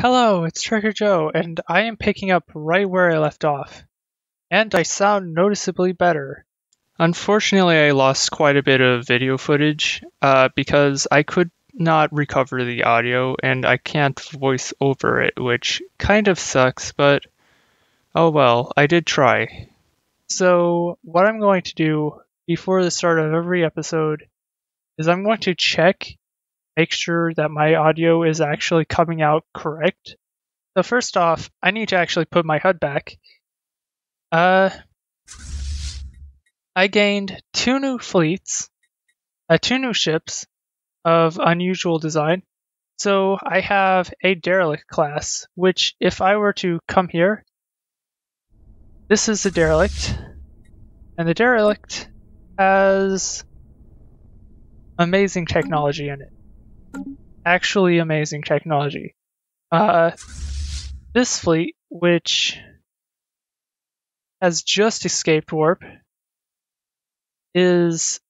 Hello, it's Trigger Joe, and I am picking up right where I left off. And I sound noticeably better. Unfortunately, I lost quite a bit of video footage because I could not recover the audio and I can't voice over it, which kind of sucks, but oh well, I did try. So, what I'm going to do before the start of every episode is I'm going to make sure that my audio is actually coming out correct. So first off, I need to actually put my HUD back. I gained two new ships of unusual design. So I have a derelict class, which if I were to come here, this is the derelict, and the derelict has amazing technology in it. Actually amazing technology. This fleet, which has just escaped warp, is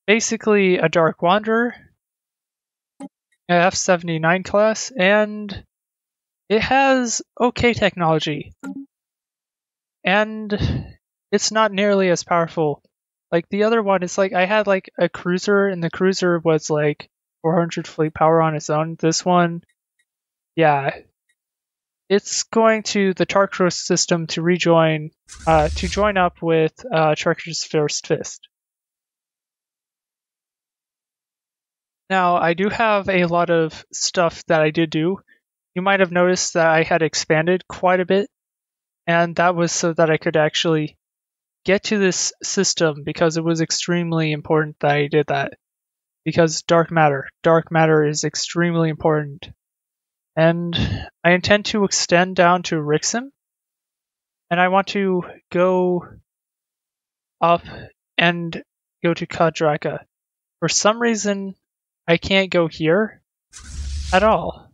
basically a Dark Wanderer, an F-79 class, and it has okay technology. And it's not nearly as powerful. Like the other one, it's like I had like a cruiser, and the cruiser was like 400 fleet power on its own. This one, yeah, it's going to the Tarkros system to join up with Trekker's First Fist. Now, I do have a lot of stuff that I did do. You might have noticed that I had expanded quite a bit, and that was so that I could actually get to this system because it was extremely important that I did that. Because dark matter is extremely important. And I intend to extend down to Rixim, and I want to go up and go to Kadraka. For some reason, I can't go here at all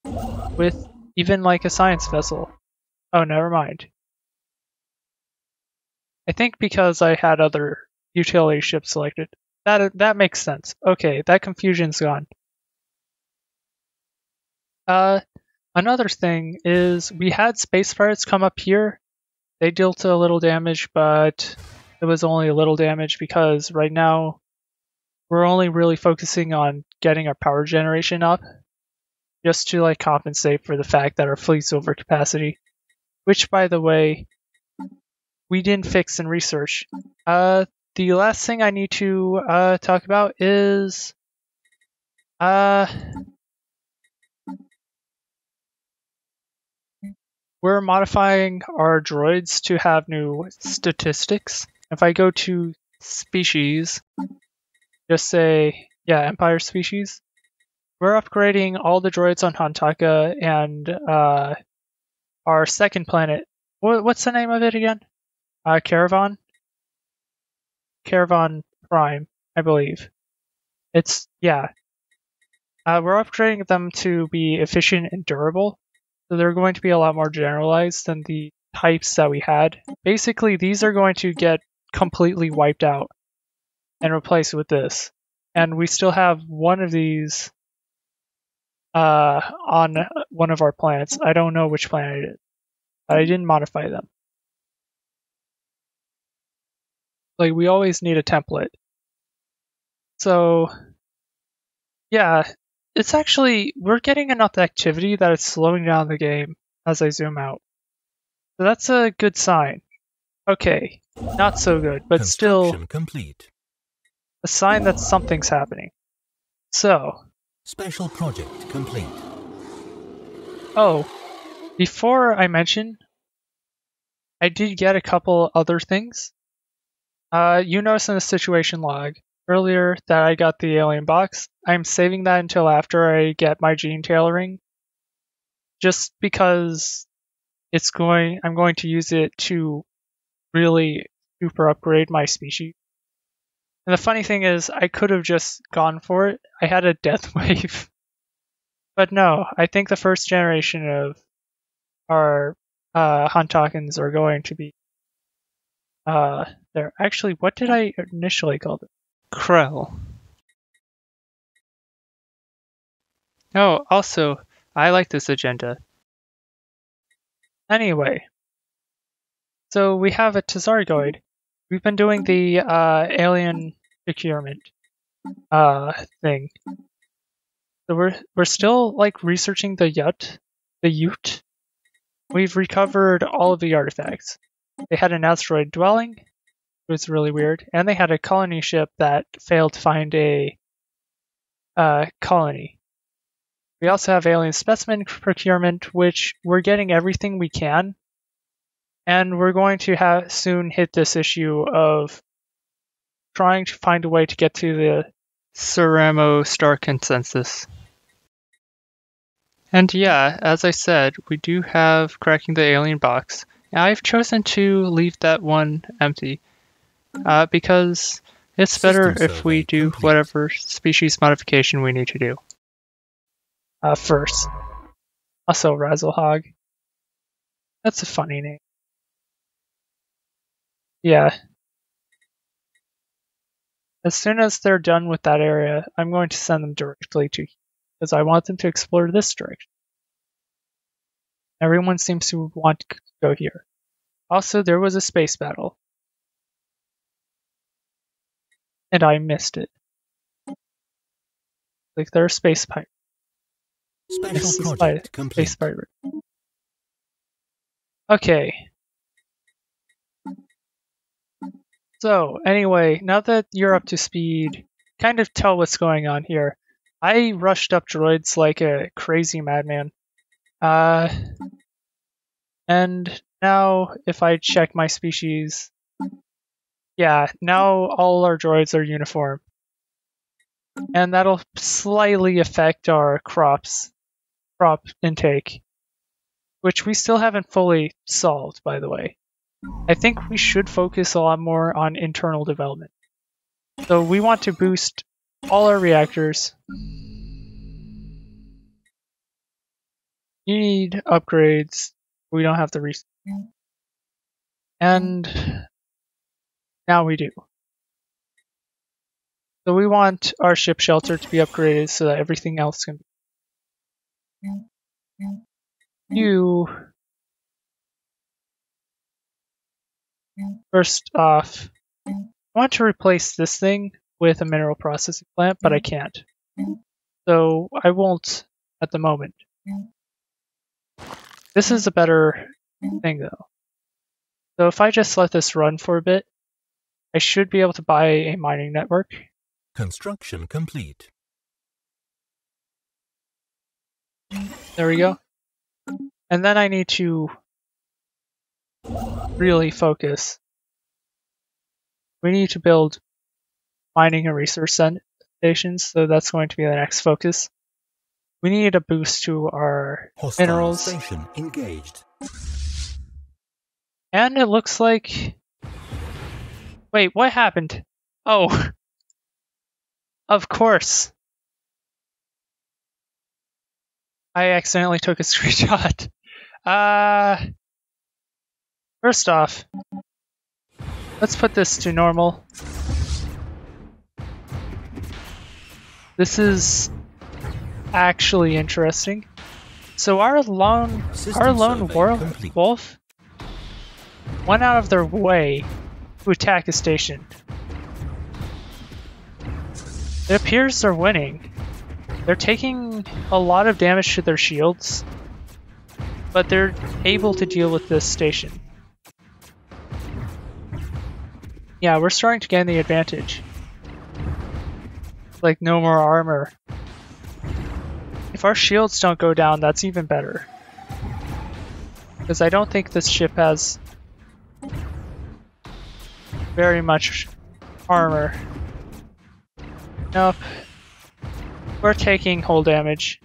with even like a science vessel. Oh, never mind. I think because I had other utility ships selected. That makes sense. Okay, that confusion's gone. Another thing is we had space pirates come up here. They dealt a little damage, but it was only a little damage because right now we're only really focusing on getting our power generation up, just to like compensate for the fact that our fleet's over capacity, which by the way, we didn't fix in research. The last thing I need to talk about is we're modifying our droids to have new statistics. If I go to species, just say, yeah, Empire species, we're upgrading all the droids on Hantaka and our second planet. What's the name of it again? Caravan? Caravan Prime, I believe. Yeah. We're upgrading them to be efficient and durable. So they're going to be a lot more generalized than the types that we had. Basically, these are going to get completely wiped out and replaced with this. And we still have one of these on one of our planets. I don't know which planet it is, but I didn't modify them. Like, we always need a template. So, yeah. It's actually, we're getting enough activity that it's slowing down the game as I zoom out. So that's a good sign. Okay, not so good, but still complete. A sign that something's happening. So. Special project complete. Oh, before I mention, I did get a couple other things. You noticed in the situation log earlier that I got the alien box. I'm saving that until after I get my gene tailoring, just because I'm going to use it to really super upgrade my species. And the funny thing is, I could have just gone for it. I had a death wave. But no, I think the first generation of our Huntakans are going to be there. Actually, what did I initially call it? Krell. Oh, also, I like this agenda. Anyway, so we have a Tazargoid. We've been doing the alien procurement thing. So we're still like researching the Ute. We've recovered all of the artifacts. They had an asteroid dwelling. It was really weird, and they had a colony ship that failed to find a colony. We also have alien specimen procurement, which we're getting everything we can, and we're going to soon hit this issue of trying to find a way to get to the Ceramo star consensus. And yeah, as I said, we do have cracking the alien box. Now, I've chosen to leave that one empty because it's better if we do whatever species modification we need to do first. Also, Razzlehog. That's a funny name. Yeah. As soon as they're done with that area, I'm going to send them directly to here, because I want them to explore this direction. Everyone seems to want to go here. Also, there was a space battle. And I missed it. Like, they're space pirates. Special project complete. Space pirate. Okay. So, anyway, now that you're up to speed, kind of tell what's going on here. I rushed up droids like a crazy madman. And now, if I check my species, yeah, now all our droids are uniform. And that'll slightly affect our crop intake, which we still haven't fully solved, by the way. I think we should focus a lot more on internal development. So we want to boost all our reactors. You need upgrades. We don't have the resources. And now we do. So we want our ship shelter to be upgraded so that everything else can be. First off, I want to replace this thing with a mineral processing plant, but I can't. So I won't at the moment. This is a better thing though. So if I just let this run for a bit, I should be able to buy a mining network. Construction complete. There we go. And then I need to really focus. We need to build mining and resource stations, so that's going to be the next focus. We need a boost to our Hostile minerals. Station engaged. And it looks like... Wait, what happened? Oh. Of course. I accidentally took a screenshot. First off, let's put this to normal. This is actually interesting. So our lone wolf went out of their way to attack a station. It appears they're winning. They're taking a lot of damage to their shields, but they're able to deal with this station. Yeah, we're starting to gain the advantage. Like, no more armor. If our shields don't go down, that's even better. Because I don't think this ship has very much armor. Nope. We're taking hull damage.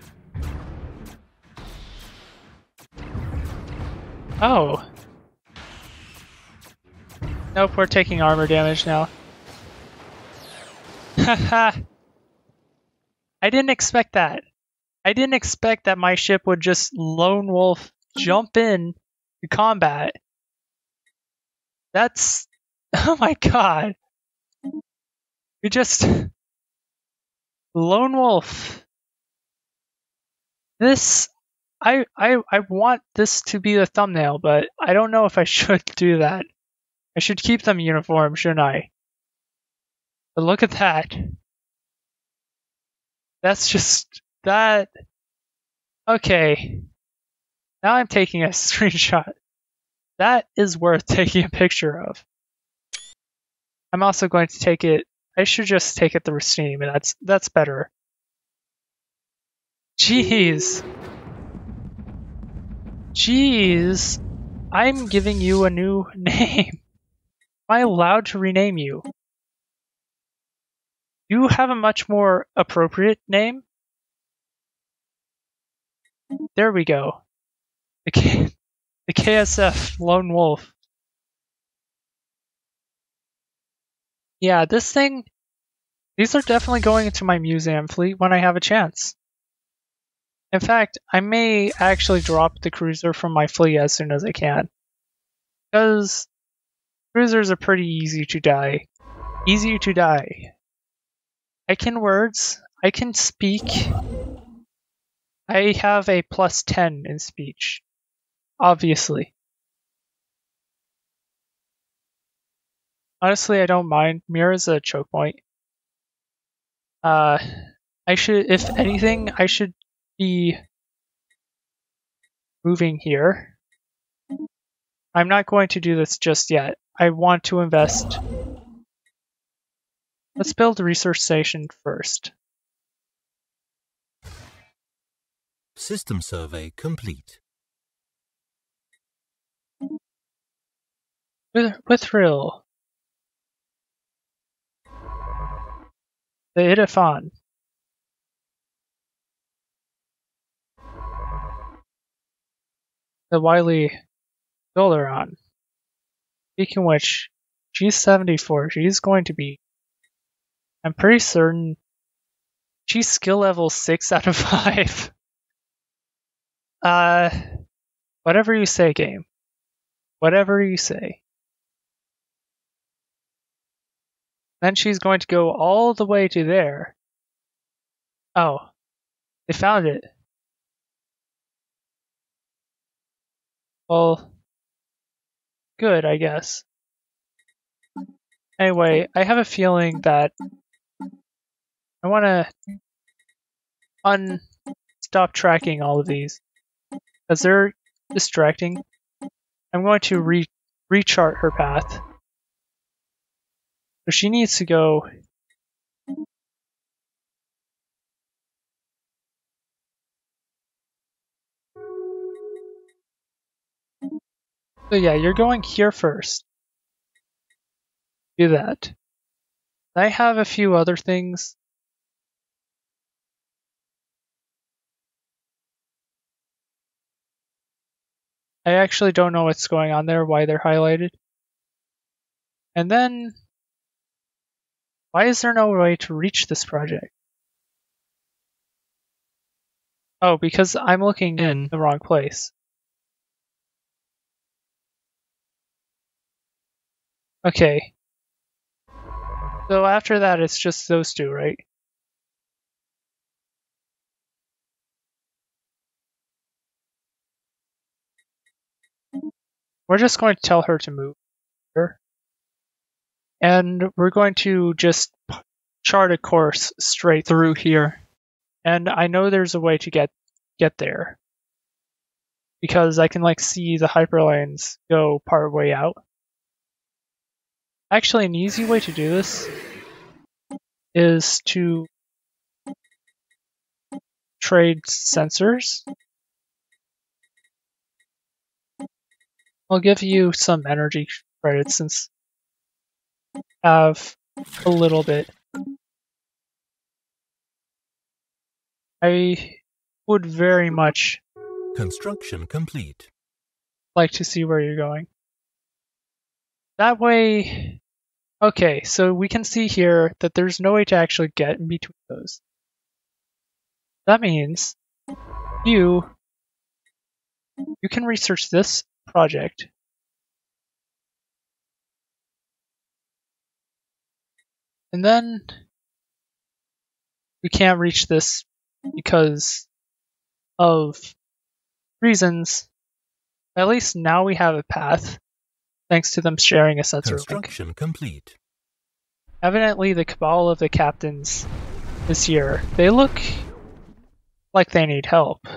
Oh. Nope, we're taking armor damage now. Haha. I didn't expect that. I didn't expect that my ship would just lone wolf jump in to combat. That's... Oh my god. We just... Lone wolf. This I want this to be the thumbnail, but I don't know if I should do that. I should keep them uniform, shouldn't I? But look at that. That's just that. Okay. Now I'm taking a screenshot. That is worth taking a picture of. I'm also going to take it. I should just take it through Steam, and that's better. Jeez. Jeez. I'm giving you a new name. Am I allowed to rename you? You have a much more appropriate name. There we go. The KSF Lone Wolf. Yeah, these are definitely going into my museum fleet when I have a chance. In fact, I may actually drop the cruiser from my fleet as soon as I can. Because cruisers are pretty easy to die. Easy to die. I can words. I can speak. I have a +10 in speech. Obviously. Honestly, I don't mind. Mira's a choke point. I should, if anything, I should be moving here. I'm not going to do this just yet. I want to invest. Let's build a research station first. System survey complete. With real. The Idafon. The Wily Builderon. Speaking of which, she's 74. She's going to be. I'm pretty certain she's skill level 6 out of 5. Whatever you say, game. Whatever you say. Then she's going to go all the way to there. Oh, they found it. Well, good, I guess. Anyway, I have a feeling that I want to stop tracking all of these, because they're distracting. I'm going to rechart her path. So she needs to go. So yeah, you're going here first. Do that. I have a few other things. I actually don't know what's going on there, why they're highlighted. And then, why is there no way to reach this project? Oh, because I'm looking in the wrong place. Okay. So after that, it's just those two, right? We're just going to tell her to move here. And we're going to just chart a course straight through here. And I know there's a way to get there. Because I can like see the hyperlanes go part way out. Actually, an easy way to do this is to trade sensors. I'll give you some energy credits since I have a little bit. I would very much Construction complete. like to see where you're going. That way, okay, so we can see here that there's no way to actually get in between those. That means you can research this project. And then we can't reach this because of reasons, at least now we have a path, thanks to them sharing a sensor link. Construction complete. Evidently, the cabal of the captains is here. They look like they need help.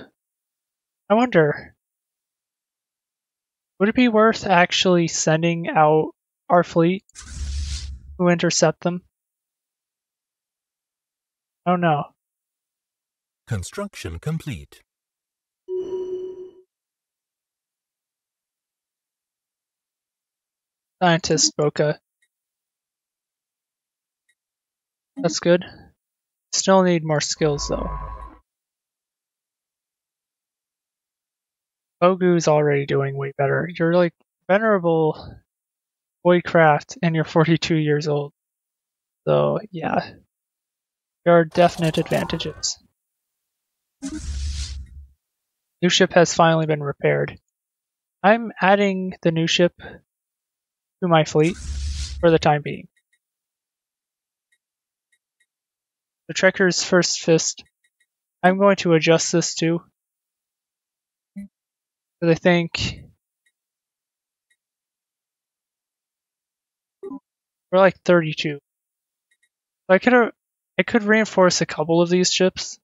I wonder, would it be worth actually sending out our fleet to intercept them? I don't know. Construction complete. Scientist Boca. That's good. Still need more skills though. Bogu's already doing way better. You're like venerable boycraft and you're 42 years old. So yeah, there are definite advantages. New ship has finally been repaired. I'm adding the new ship to my fleet for the time being. The Trekker's First Fist. I'm going to adjust this too. Because I think we're like 32. So I could reinforce a couple of these ships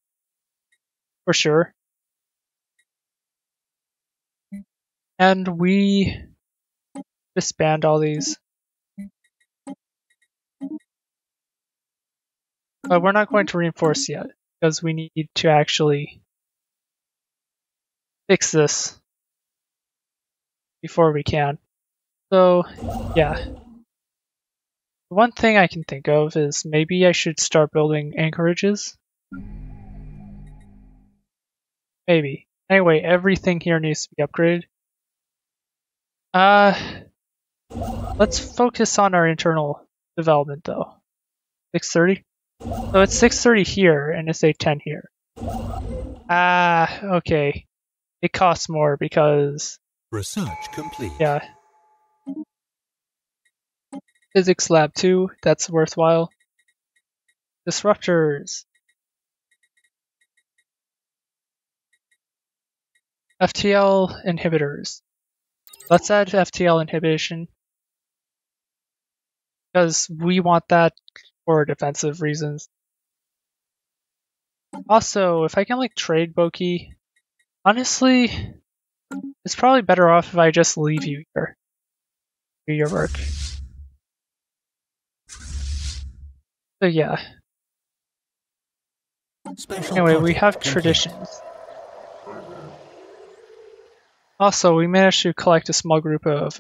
for sure. And we disband all these. But we're not going to reinforce yet because we need to actually fix this before we can. So, yeah. One thing I can think of is maybe I should start building anchorages. Maybe. Anyway, everything here needs to be upgraded. Let's focus on our internal development though. 630? So it's 630 here and it's 810 here. Okay. It costs more because... Research complete. Yeah. Physics lab 2, that's worthwhile. Disruptors. FTL inhibitors. Let's add FTL inhibition. Because we want that for defensive reasons. Also, if I can like trade Boki, honestly, it's probably better off if I just leave you here. Do your work. So yeah. Anyway, we have traditions. Also, we managed to collect a small group of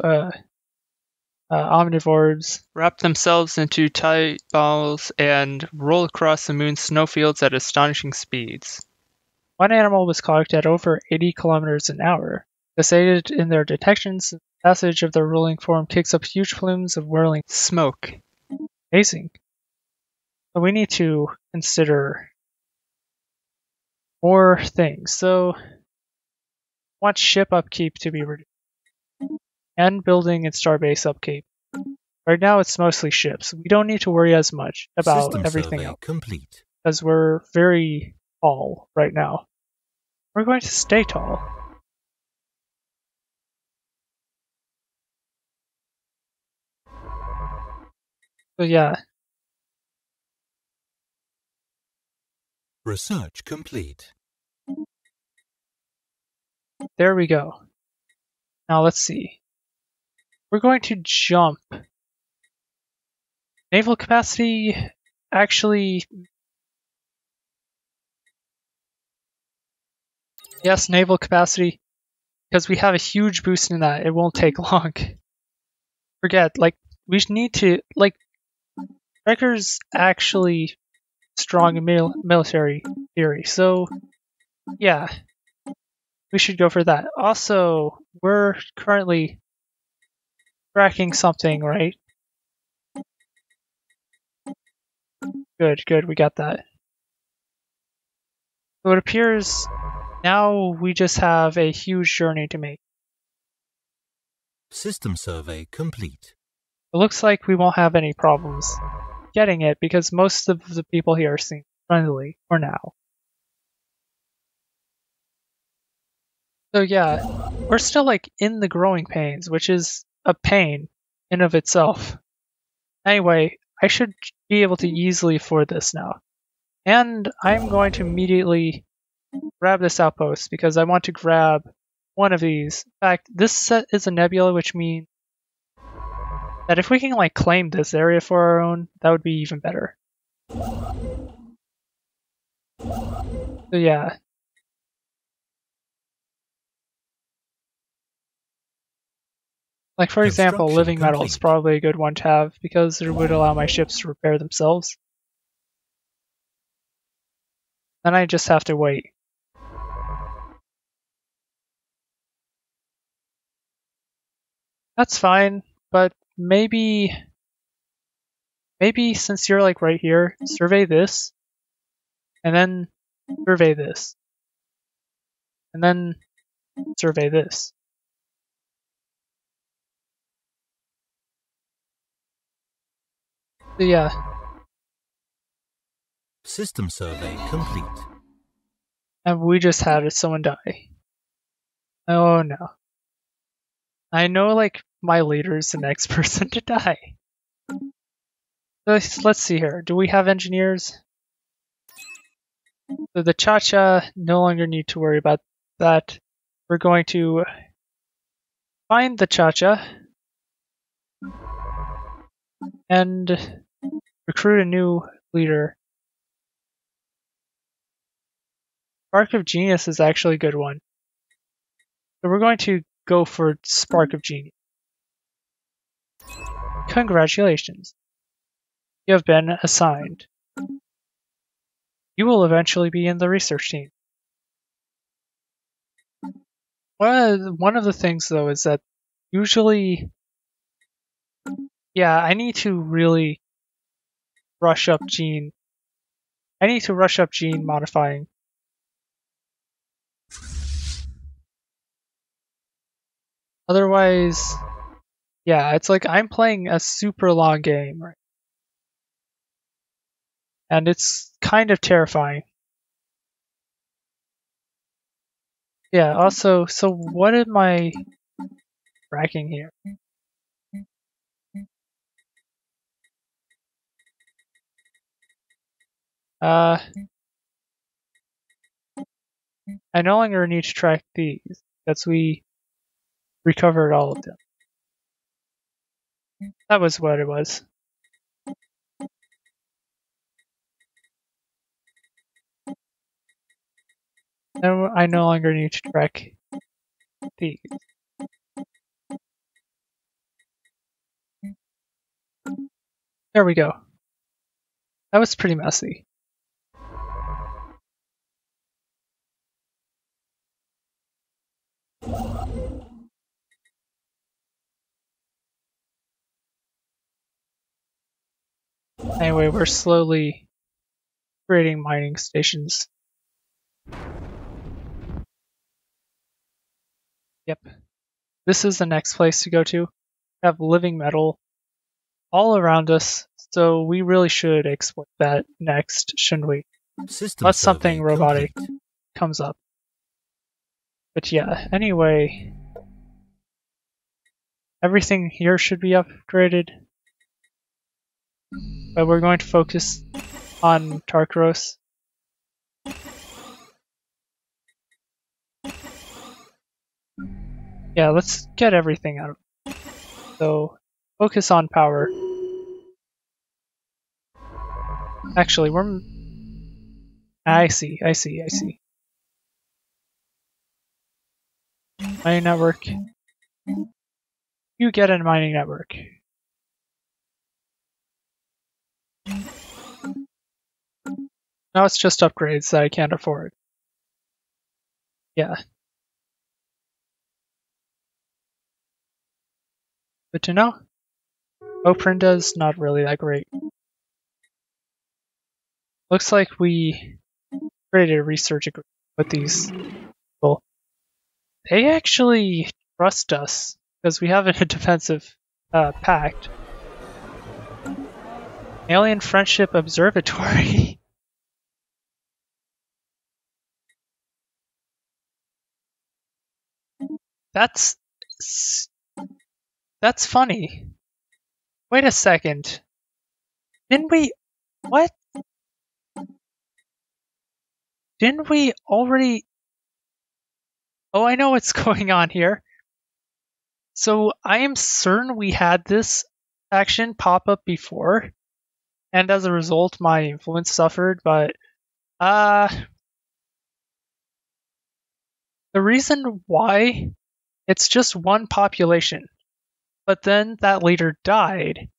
omnivores, wrap themselves into tight balls, and roll across the moon's snowfields at astonishing speeds. One animal was clocked at over 80 kilometers an hour. This aided in their detections. The passage of their rolling form kicks up huge plumes of whirling smoke. Amazing. So we need to consider more things. So, want ship upkeep to be reduced, and building and starbase upkeep. Right now it's mostly ships. We don't need to worry as much about System everything survey else complete. because we're very tall right now. We're going to stay tall. So yeah, Research complete. there we go. Now let's see. We're going to jump. Naval capacity, actually... Yes, naval capacity. Because we have a huge boost in that. It won't take long. Forget, like, we need to... Like, Wrecker's actually strong in military theory. So, yeah. We should go for that. Also, we're currently tracking something, right? Good, we got that. So it appears now we just have a huge journey to make. System survey complete. It looks like we won't have any problems getting it because most of the people here seem friendly for now. So yeah, we're still like in the growing pains, which is a pain in of itself. Anyway, I should be able to easily afford this now. And I'm going to immediately grab this outpost because I want to grab one of these. In fact, this set is a nebula, which means that if we can like claim this area for our own, that would be even better. So yeah. Like for example, living metal is probably a good one to have because it would allow my ships to repair themselves. Then I just have to wait. That's fine, but maybe since you're like right here, survey this, and then survey this, and then survey this. So yeah. System survey complete. And we just had someone die. Oh no. I know like my leader's the next person to die. So let's see here. Do we have engineers? So the Cha-Cha, no longer need to worry about that. We're going to find the Cha-Cha and recruit a new leader. Spark of Genius is actually a good one. So we're going to go for Spark of Genius. Congratulations. You have been assigned. You will eventually be in the research team. One of the things though is that usually, yeah, I need to really rush up gene. I need to rush up gene modifying. Otherwise, yeah, it's like I'm playing a super long game, right? And it's kind of terrifying. Yeah, also, so what am I tracking here? I no longer need to track these, because we recovered all of them. That was what it was. No, I no longer need to track these. There we go. That was pretty messy. Anyway, we're slowly creating mining stations. Yep. This is the next place to go to. We have living metal all around us, so we really should exploit that next, shouldn't we? Unless something robotic comes up. But yeah, anyway, everything here should be upgraded. But we're going to focus on Tarkaros. Yeah, let's get everything out of it. So, focus on power. Actually, I see. Mining network. You get a mining network. Now it's just upgrades that I can't afford. Yeah. Good to know. Oprinda's not really that great. Looks like we created a research agreement with these people. They actually trust us because we have a defensive pact. Alien Friendship Observatory. That's funny. Wait a second. Didn't we... What? Didn't we already... Oh, I know what's going on here. So I am certain we had this action pop up before, and as a result my influence suffered, but the reason why, it's just one population, but then that leader died.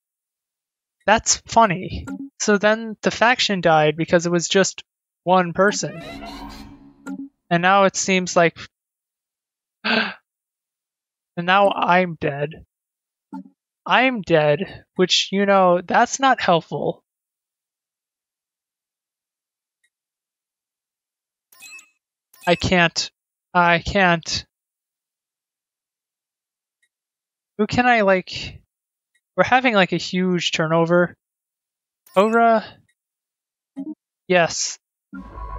That's funny. So then the faction died because it was just one person. And now it seems like... And now I'm dead. I'm dead, which, you know, that's not helpful. I can't. Who can I, like... We're having, like, a huge turnover. Ora? Yes.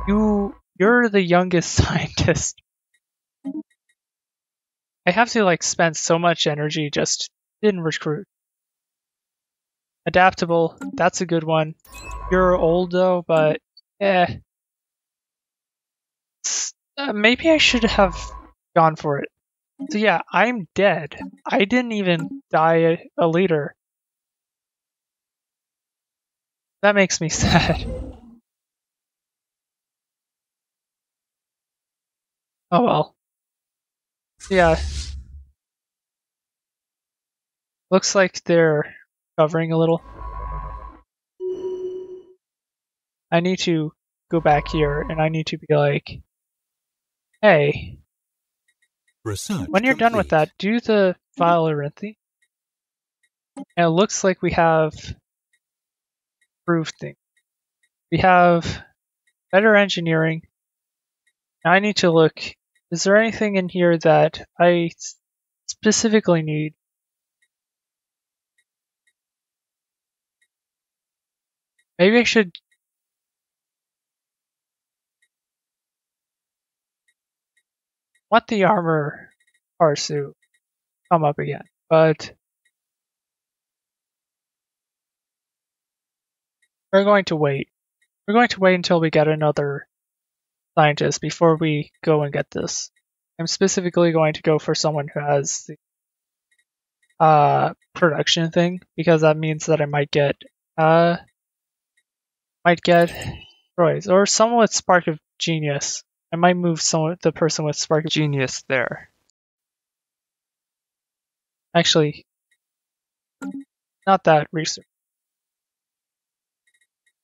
You're the youngest scientist. I have to, like, spend so much energy just in recruit. Adaptable, that's a good one. You're old though, but maybe I should have gone for it. So yeah, I'm dead. I didn't even die a leader. That makes me sad. Oh well. Yeah. Looks like they're covering a little. I need to go back here and I need to be like, hey, Research when you're complete. done with that, do the Valorinthi. And it looks like we have improved things. We have better engineering. Now I need to look, is there anything in here that I specifically need? Maybe I should... want the armor Parsu come up again, but we're going to wait. We're going to wait until we get another scientist before we go and get this. I'm specifically going to go for someone who has the production thing, because that means that I might get Roy's or someone with Spark of Genius. I might move the person with Spark of Genius there. Actually, not that research.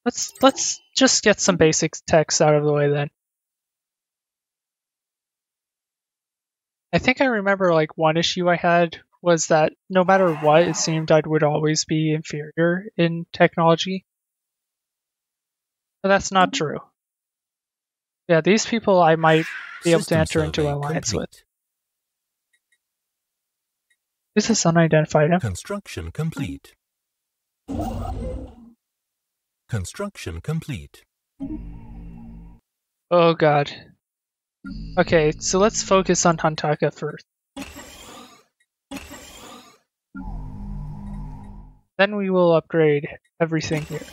Let's just get some basic text out of the way then. I think I remember like one issue I had was that no matter what, it seemed I would always be inferior in technology. But that's not true. Yeah, these people I might be able to enter into an alliance with. This is unidentified. Construction complete. Construction complete. Oh god. Okay, so let's focus on Huntaka first. Then we will upgrade everything here.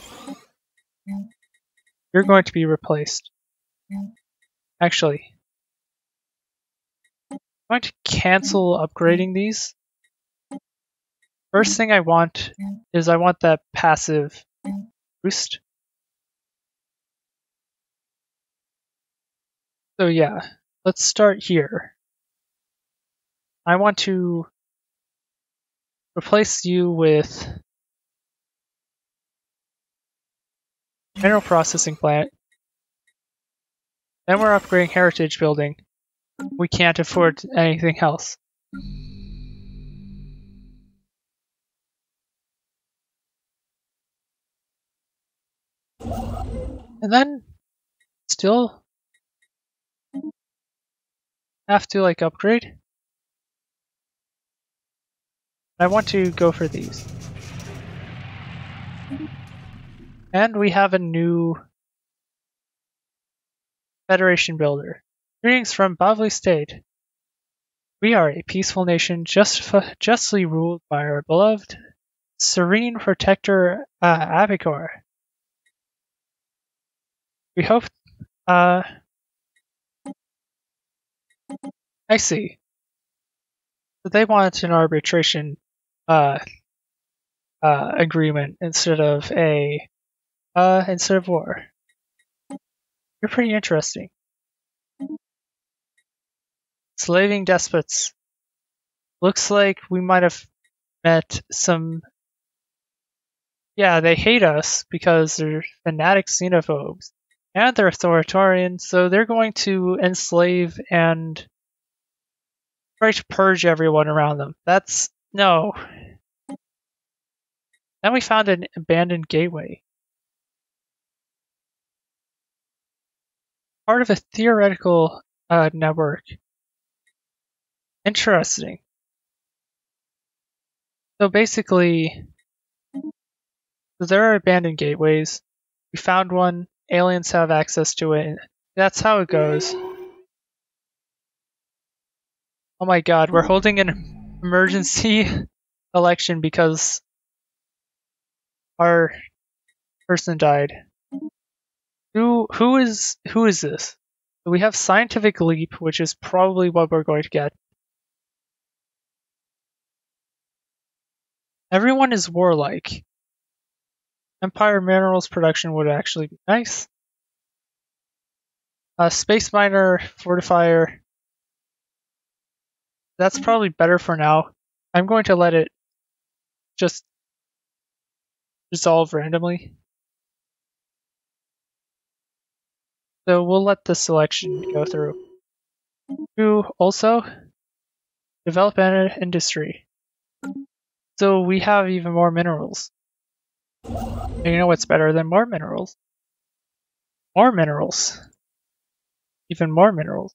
You're going to be replaced. Actually, I'm going to cancel upgrading these. First thing I want is I want that passive boost. So yeah, let's start here. I want to replace you with mineral processing plant. Then we're upgrading heritage building. We can't afford anything else. And then still have to like upgrade. I want to go for these. And we have a new Federation builder. Greetings from Bavli State. We are a peaceful nation justly ruled by our beloved, serene protector, Abicor. We hope, I see. So they want an arbitration, agreement instead of war. You're pretty interesting. Slaving despots. Looks like we might have met some. Yeah, they hate us because they're fanatic xenophobes. And they're authoritarian, so they're going to enslave and try to purge everyone around them. No. Then we found an abandoned gateway. Part of a theoretical network. Interesting. So basically, there are abandoned gateways. We found one. Aliens have access to it. That's how it goes. Oh my god, we're holding an emergency election because our person died. Who is this? We have scientific leap, which is probably what we're going to get. Everyone is warlike. Empire minerals production would actually be nice. Space miner, fortifier. That's probably better for now. I'm going to let it just resolve randomly. So we'll let the selection go through. To also develop an industry. So we have even more minerals. And you know what's better than more minerals? More minerals. Even more minerals.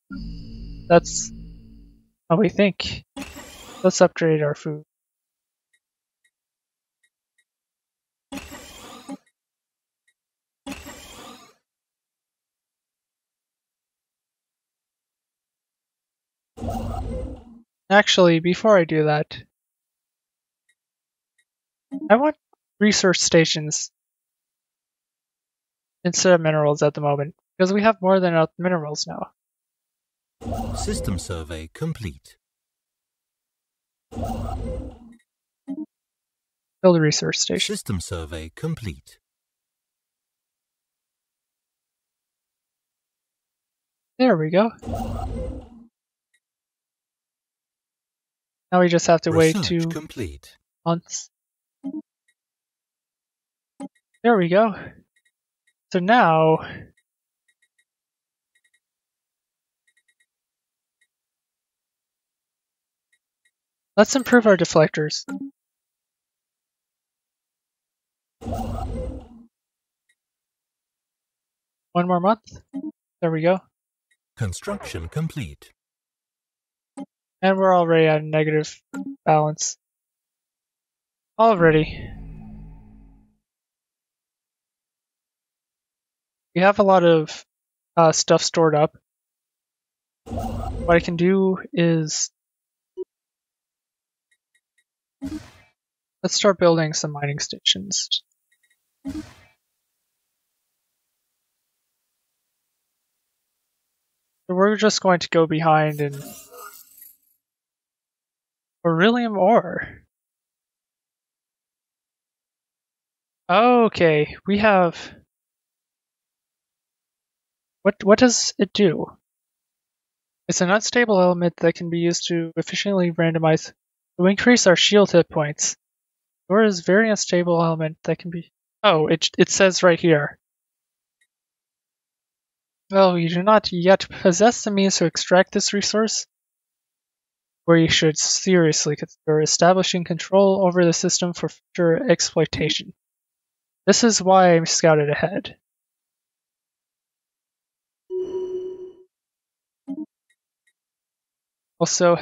That's how we think. Let's upgrade our food. Actually, before I do that, I want research stations instead of minerals at the moment, because we have more than enough minerals now. System survey complete. Build a research station. System survey complete. There we go. Now we just have to wait 2 complete. months. There we go. So now let's improve our deflectors. One more month. There we go. Construction complete. And we're already at a negative balance. Already. We have a lot of stuff stored up. What I can do is let's start building some mining stations. So we're just going to go behind and beryllium ore. Okay, we have. What does it do? It's an unstable element that can be used to efficiently randomize to increase our shield hit points. Ore is a very unstable element that can be. Oh, it says right here. Well, you do not yet possess the means to extract this resource, where you should seriously consider establishing control over the system for future exploitation. This is why I'm scouted ahead. Also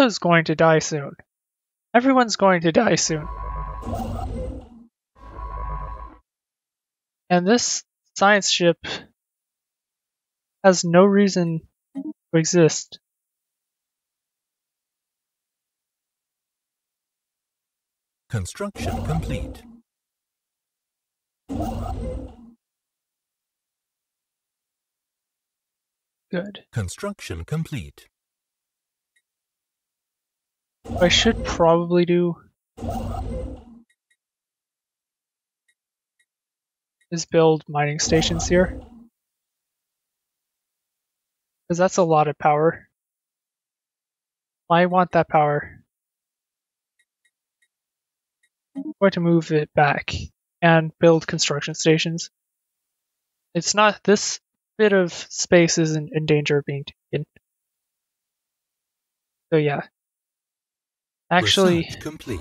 is going to die soon. Everyone's going to die soon. And this science ship has no reason to exist. Construction complete. Good. Construction complete. What I should probably do is build mining stations here, because that's a lot of power. I want that power. I'm going to move it back and build construction stations. It's not, this bit of space isn't in danger of being taken. So yeah. Actually, Research complete.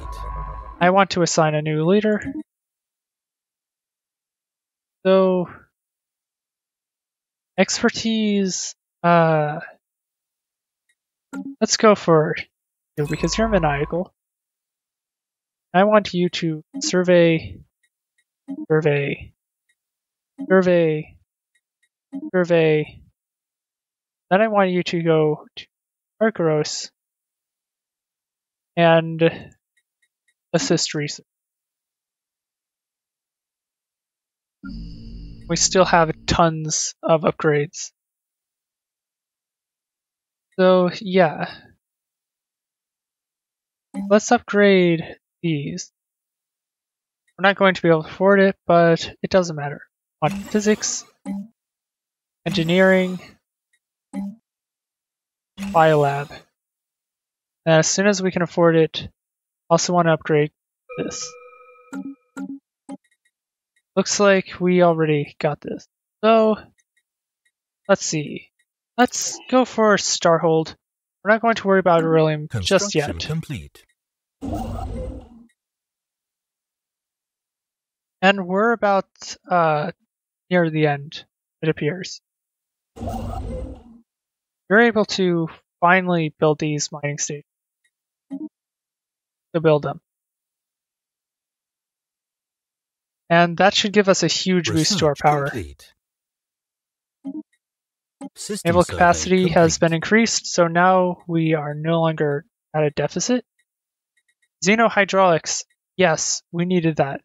I want to assign a new leader. So, expertise, let's go for you, because you're maniacal. I want you to survey, survey, survey, survey. Then I want you to go to Arcaros and assist research. We still have tons of upgrades. So yeah, let's upgrade these. We're not going to be able to afford it, but it doesn't matter. On physics, engineering, biolab. And as soon as we can afford it, also want to upgrade this. Looks like we already got this. So, let's see. Let's go for Starhold. We're not going to worry about beryllium just yet. Construction complete. And we're about near the end, it appears. You're able to finally build these mining stations. To build them. And that should give us a huge boost to our power. Complete. Naval capacity has been increased, so now we are no longer at a deficit. Xenohydraulics, yes, we needed that.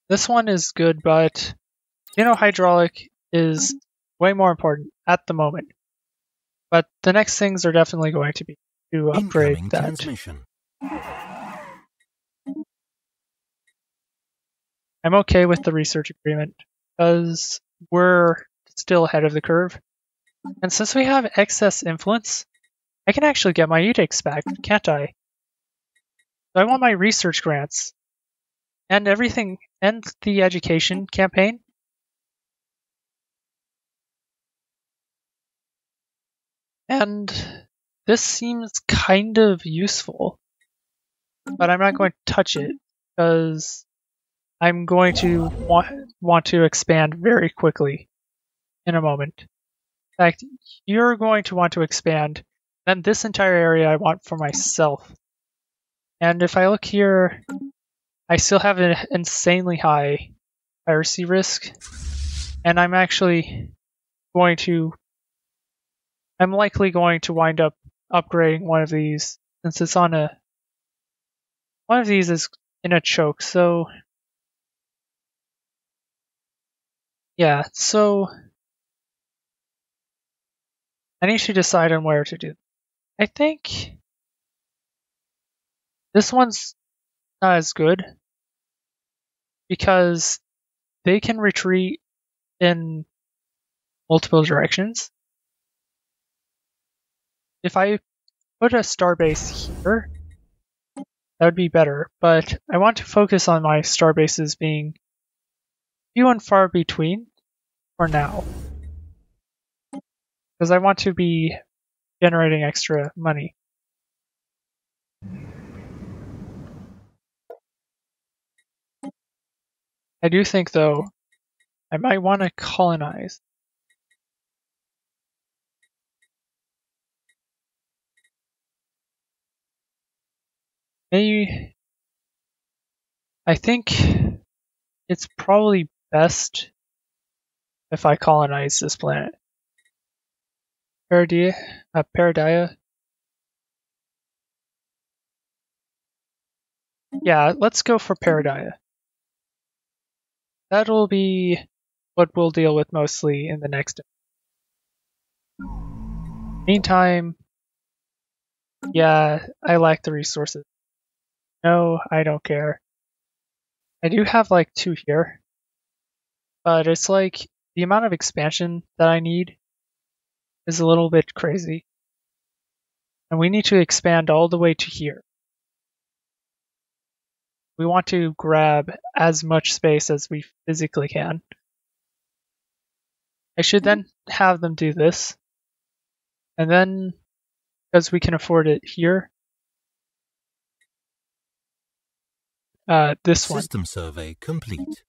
This one is good, but xenohydraulic is way more important at the moment. But the next things are definitely going to be to upgrade Incoming that. Transmission. I'm okay with the research agreement because we're still ahead of the curve. And since we have excess influence, I can actually get my edicts back, can't I? So I want my research grants and everything, and the education campaign. And this seems kind of useful, but I'm not going to touch it because I'm going to want to expand very quickly in a moment. In fact, you're going to want to expand, then this entire area I want for myself. And if I look here, I still have an insanely high piracy risk, and I'm likely going to wind up upgrading one of these, since it's on one of these is in a choke, so yeah, so I need to decide on where to do. I think this one's not as good because they can retreat in multiple directions. If I put a starbase here, that would be better, but I want to focus on my starbases being few and far between for now, because I want to be generating extra money. I do think, though, I might want to colonize. Maybe, I think it's probably best if I colonize this planet. Paradia. Yeah, let's go for Paradia. That'll be what we'll deal with mostly in the next. Meantime, yeah, I lack the resources. No, I don't care. I do have like 2 here, but it's like the amount of expansion that I need is a little bit crazy. And we need to expand all the way to here. We want to grab as much space as we physically can. I should then have them do this. And then, because we can afford it here, this one. System survey complete.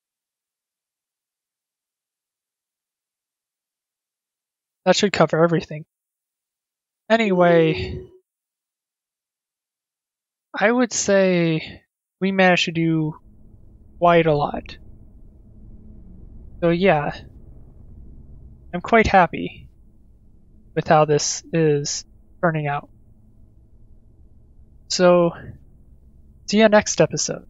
That should cover everything. Anyway, I would say we managed to do quite a lot. So yeah, I'm quite happy with how this is turning out. So, see you next episode.